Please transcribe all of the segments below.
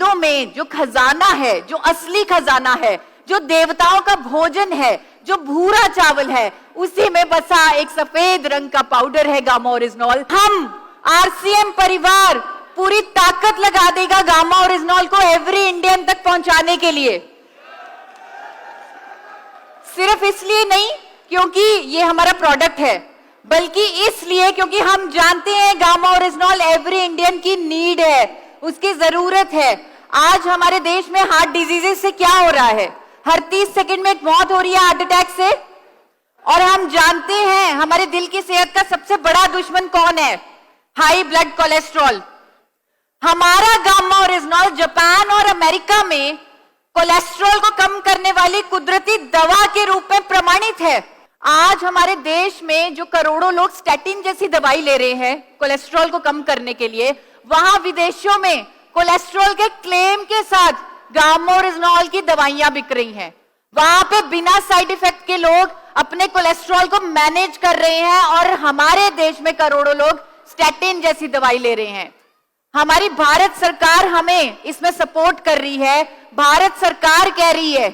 वेदों में जो खजाना है, जो असली खजाना है, जो देवताओं का भोजन है, जो भूरा चावल है, उसी में बसा एक सफेद रंग का पाउडर है गामा ओरिजिनॉल। हम आरसीएम परिवार पूरी ताकत लगा देगा गामा ओरिजिनॉल को एवरी इंडियन तक पहुंचाने के लिए। सिर्फ इसलिए नहीं क्योंकि ये हमारा प्रोडक्ट है, बल्कि इसलिए क्योंकि हम जानते हैं गामा ओरिजिनॉल एवरी इंडियन की नीड है, उसकी जरूरत है। आज हमारे देश में हार्ट डिजीजेस से क्या हो रहा है, हर 30 सेकंड में एक मौत हो रही है हार्ट अटैक से। और हम जानते हैं हमारे दिल की सेहत का सबसे बड़ा दुश्मन कौन है, हाई ब्लड कोलेस्ट्रॉल। हमारा गामा ओरिजिनॉल जापान और अमेरिका में कोलेस्ट्रॉल को कम करने वाली कुदरती दवा के रूप में प्रमाणित है। आज हमारे देश में जो करोड़ों लोग स्टैटिन जैसी दवाई ले रहे हैं कोलेस्ट्रॉल को कम करने के लिए, वहां विदेशों में कोलेस्ट्रॉल के क्लेम के साथ गामा ओरिजिनॉल की दवाइयां बिक रही हैं। वहां पे बिना साइड इफेक्ट के लोग अपने कोलेस्ट्रॉल को मैनेज कर रहे हैं और हमारे देश में करोड़ों लोग स्टैटिन जैसी दवाई ले रहे हैं। हमारी भारत सरकार हमें इसमें सपोर्ट कर रही है। भारत सरकार कह रही है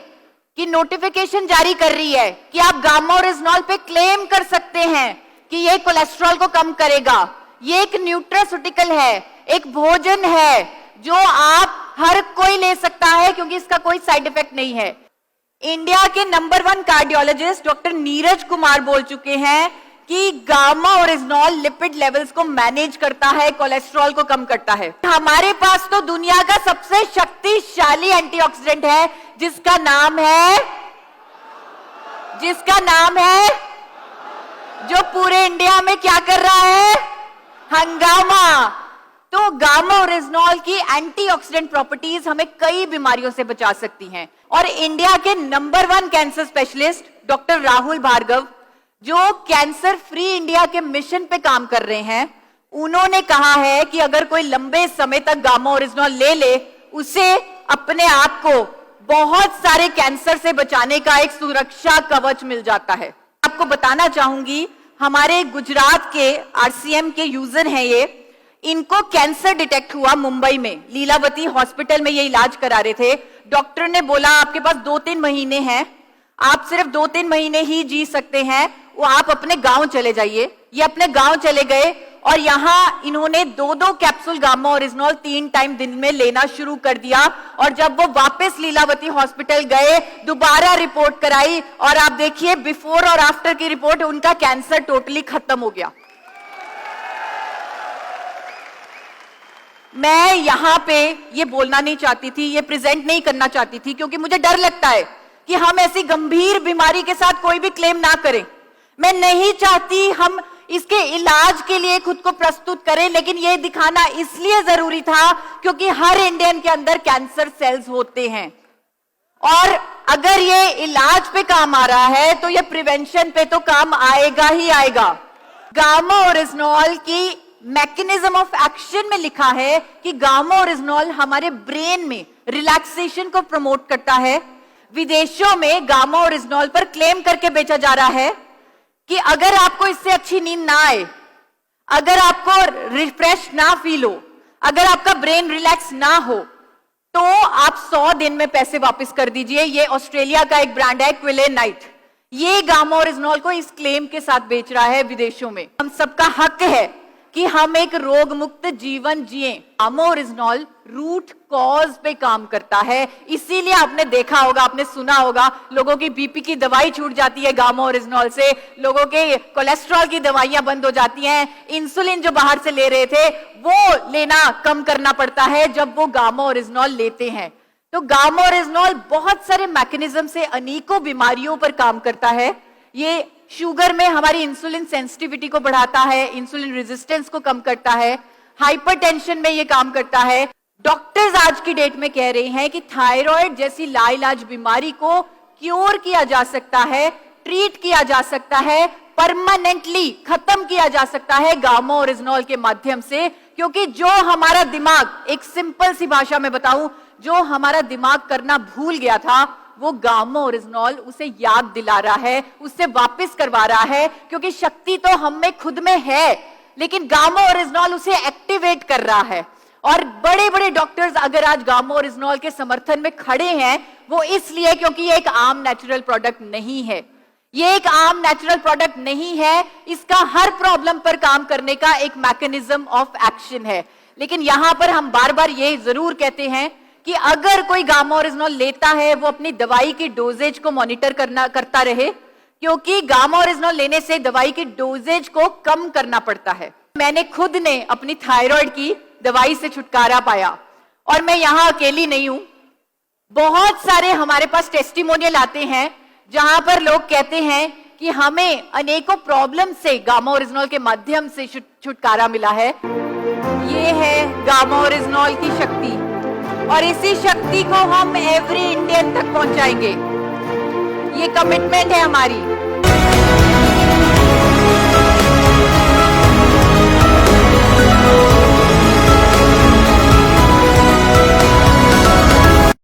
कि नोटिफिकेशन जारी कर रही है कि आप गामा ओरिजिनॉल पे क्लेम कर सकते हैं कि ये कोलेस्ट्रॉल को कम करेगा। ये एक न्यूट्रास्यूटिकल है, एक भोजन है जो आप हर कोई ले सकता है क्योंकि इसका कोई साइड इफेक्ट नहीं है। इंडिया के number 1 cardiologist doctor Neeraj Kumar बोल चुके हैं कि गामा ओरिजिनॉल लिपिड लेवल्स को मैनेज करता है, कोलेस्ट्रॉल को कम करता है। हमारे पास तो दुनिया का सबसे शक्तिशाली एंटीऑक्सीडेंट है जिसका नाम है जो पूरे इंडिया में क्या कर रहा है, हंगामा। तो गामा ओरिजिनॉल की एंटीऑक्सीडेंट प्रॉपर्टीज हमें कई बीमारियों से बचा सकती हैं। और इंडिया के number 1 cancer specialist doctor Rahul Bhargava जो कैंसर फ्री इंडिया के मिशन पे काम कर रहे हैं, उन्होंने कहा है कि अगर कोई लंबे समय तक गामा ओरिजिनॉल ले उसे अपने आप को बहुत सारे कैंसर से बचाने का एक सुरक्षा कवच मिल जाता है। आपको बताना चाहूंगी, हमारे गुजरात के आरसीएम के यूजर हैं ये, इनको कैंसर डिटेक्ट हुआ मुंबई में, लीलावती हॉस्पिटल में ये इलाज करा रहे थे। डॉक्टर ने बोला आपके पास 2-3 महीने हैं, आप सिर्फ 2-3 महीने ही जी सकते हैं, वो आप अपने गांव चले जाइए। ये अपने गांव चले गए और यहां इन्होंने 2-2 कैप्सूल गामा ओरिजिनॉल 3 टाइम दिन में लेना शुरू कर दिया। और जब वो वापस लीलावती हॉस्पिटल गए, दोबारा रिपोर्ट कराई और आप देखिए बिफोर और आफ्टर की रिपोर्ट, उनका कैंसर टोटली खत्म हो गया। मैं यहां पे ये बोलना नहीं चाहती थी, ये प्रेजेंट नहीं करना चाहती थी क्योंकि मुझे डर लगता है कि हम ऐसी गंभीर बीमारी के साथ कोई भी क्लेम ना करें। मैं नहीं चाहती हम इसके इलाज के लिए खुद को प्रस्तुत करें, लेकिन ये दिखाना इसलिए जरूरी था क्योंकि हर इंडियन के अंदर कैंसर सेल्स होते हैं और अगर ये इलाज पे काम आ रहा है तो ये प्रिवेंशन पे तो काम आएगा ही आएगा। गामा ओरिजिनॉल की मैकेनिज्म ऑफ एक्शन में लिखा है कि गामा ओरिजिनॉल हमारे ब्रेन में रिलैक्सेशन को प्रमोट करता है। विदेशों में गामा ओरिजिनॉल पर क्लेम करके बेचा जा रहा है कि अगर आपको इससे अच्छी नींद ना आए, अगर आपको रिफ्रेश ना फील हो, अगर आपका ब्रेन रिलैक्स ना हो, तो आप 100 दिन में पैसे वापस कर दीजिए। ये ऑस्ट्रेलिया का एक ब्रांड है क्विले नाइट, ये गामा ओरिजिनॉल को इस क्लेम के साथ बेच रहा है विदेशों में। हम सबका हक है कि हम एक रोग मुक्त जीवन जिए। गामा ओरिजिनॉल रूट कॉज पे काम करता है, इसीलिए आपने देखा होगा, आपने सुना होगा, लोगों की बीपी की दवाई छूट जाती है गामा ओरिजिनॉल से, लोगों के कोलेस्ट्रॉल की दवाइयां बंद हो जाती हैं, इंसुलिन जो बाहर से ले रहे थे वो लेना कम करना पड़ता है जब वो गामा ओरिजिनॉल लेते हैं। तो गामा ओरिजिनॉल बहुत सारे मैकेनिज्म से अनेकों बीमारियों पर काम करता है। ये शुगर में हमारी इंसुलिन सेंसिटिविटी को बढ़ाता है, इंसुलिन रेजिस्टेंस को कम करता है, हाइपरटेंशन में ये काम करता है। डॉक्टर्स आज की डेट में कह रहे हैं कि थायराइड जैसी लाइलाज बीमारी को क्योर किया जा सकता है, ट्रीट किया जा सकता है, परमानेंटली खत्म किया जा सकता है गामा ओरिजिनॉल के माध्यम से। क्योंकि जो हमारा दिमाग, एक सिंपल सी भाषा में बताऊं, जो हमारा दिमाग करना भूल गया था वो गामा ओरिजिनॉल उसे याद दिला रहा है, उससे वापस करवा रहा है। क्योंकि शक्ति तो हम में खुद में है, लेकिन गामा ओरिजिनॉल उसे एक्टिवेट कर रहा है। और बड़े बड़े डॉक्टर्स अगर आज गामा ओरिजिनॉल के समर्थन में खड़े हैं, वो इसलिए क्योंकि ये एक आम नेचुरल प्रोडक्ट नहीं है। ये एक आम नेचुरल प्रोडक्ट नहीं है, इसका हर प्रॉब्लम पर काम करने का एक मैकेनिज्म ऑफ एक्शन है। लेकिन यहां पर हम बार बार ये जरूर कहते हैं कि अगर कोई गामा ओरिजिनॉल लेता है, वो अपनी दवाई की डोजेज को मॉनिटर करता रहे, क्योंकि गामा ओरिजिनॉल लेने से दवाई की डोजेज को कम करना पड़ता है। मैंने खुद ने अपनी थायराइड की दवाई से छुटकारा पाया, और मैं यहां अकेली नहीं हूं। बहुत सारे हमारे पास टेस्टिमोनियल आते हैं जहां पर लोग कहते हैं कि हमें अनेकों प्रॉब्लम से गामा ओरिजिनॉल के माध्यम से छुटकारा मिला है। ये है गामा ओरिजिनॉल की शक्ति, और इसी शक्ति को हम एवरी इंडियन तक पहुंचाएंगे। ये कमिटमेंट है हमारी।